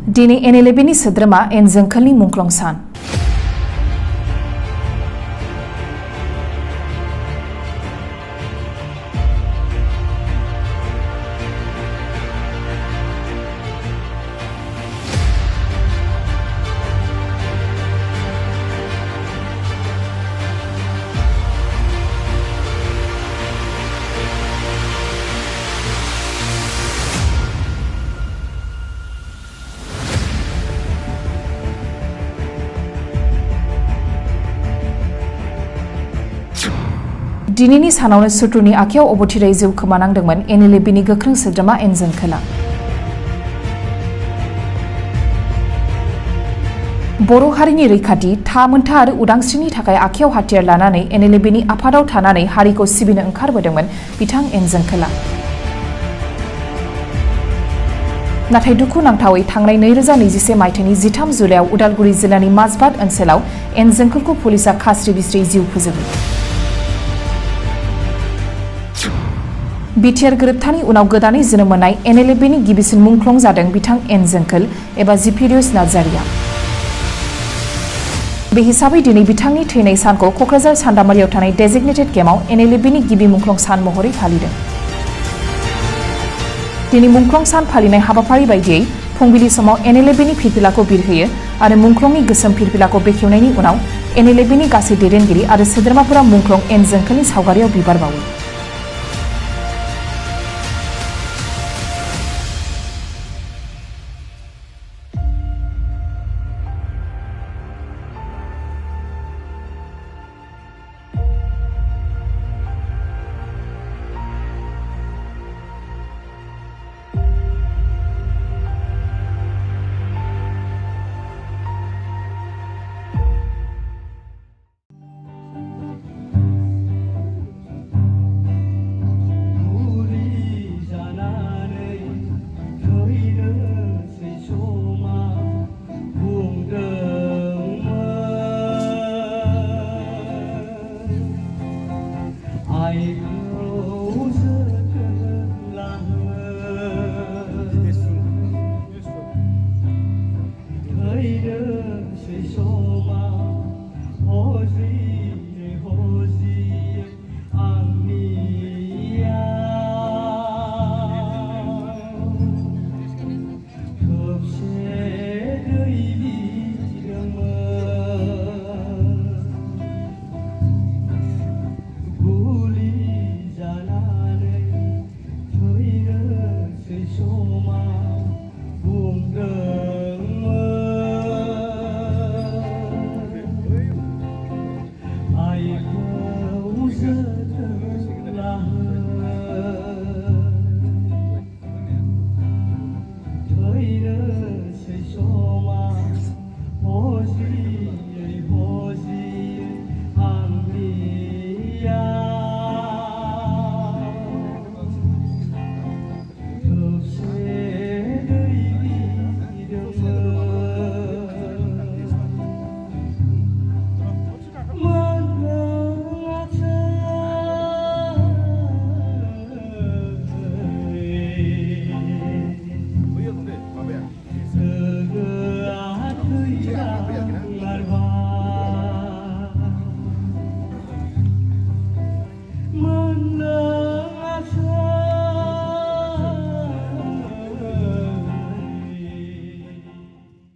दिनै NLBनि सोद्रोमा एन जोंखोलनि मुंख्लं सान। दिनैनि सानावनो सुथुरनि आखायाव अबथिरायै जिउ खोमानांदोंमोन NLBनि गोख्रों सोद्रोमा एन जोंखोला। बर' हारिनि रैखाथि, थामोनथा आरो उदांस्रिनि थाखाय आखायाव हाथियार लानानै NLBनि आफादाव थानानै हारिखौ सिबिनो ओंखारबोदोंमोन बिथां एन जोंखोला। नाथाय दुखुनांथावै थांनाय 2021 मायथाइनि 13 जुलाइआव उदालगुरि जिल्लानि माजबाद ओनसोलाव एन जोंखोलखौ पुलिसआ खास्रि बिस्रि जिउ फोजोबो। बिटिआर गोरोबथानि उनाव गोदानै जोनोम मोननाय NLBनि गिबिसिन मुंख्लं जादों बिथां एन जोंखोल एबा जिपिरियस नार्जारिया। बे हिसाबै दिनै बिथांनि थैनाय सानखौ क'क्राझार सान्दामारियाव थानाय डेजिगनेटेड केम्पआव NLBनि गिबि मुंख्लं सान महरै फालिदों। दिनै मुंख्लं सान फालिनाय हाबाफारि बायदियै फुंबिलि समाव NLBनि फिरफिलाखौ बिरहोयो आरो मुंख्लंनि गोसोम फिरफिलाखौ बेखेवनायनि उनाव NLBनि गासै दैदेनगिरि आरो सोद्रोमाफोरा मुंख्लं एन जोंखोलनि सावगारियाव बिबार बावो।